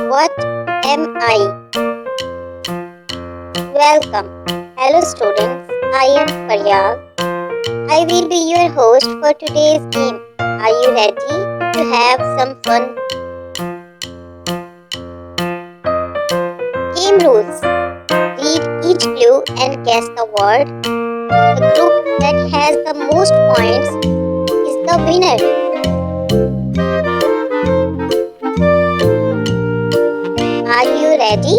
What am I? Welcome. Hello students, I am Faryal. I will be your host for today's game. Are you ready to have some fun? Game rules. Read each clue and guess the word. The group that has the most points is the winner. Are you ready?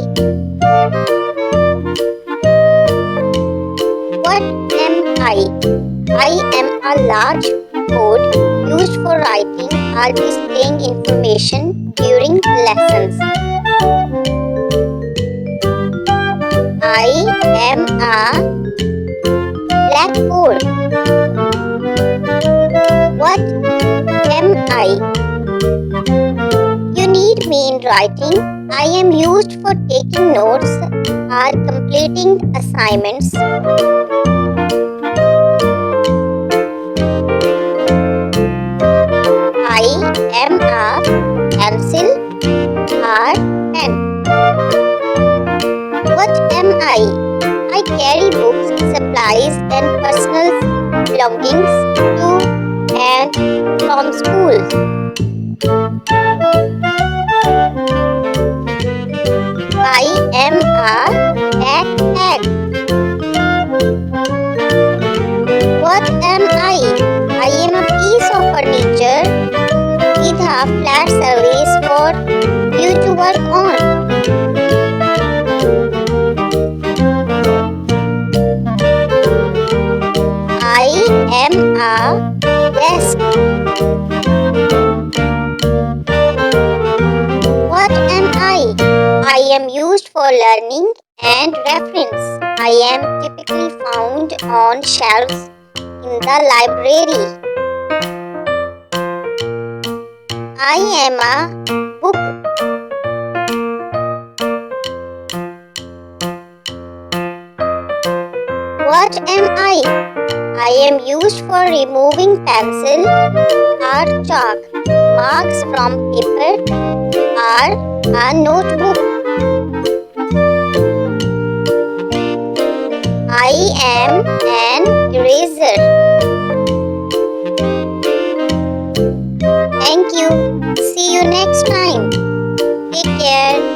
What am I? I am a large code used for writing or displaying information during lessons. I am a blackboard. What am I? You need me in writing. I am used for taking notes or completing assignments. I am a pencil or pen. What am I? I carry books, supplies, and personal belongings to and from school. I am a backpack. What am I? I am a piece of furniture with a flat surface for you to work on. I am a desk. What am I? I am used for learning and reference. I am typically found on shelves in the library. I am a book. What am I? I am used for removing pencil or chalk marks from paper or a notebook. I am an eraser. Thank you. See you next time. Take care.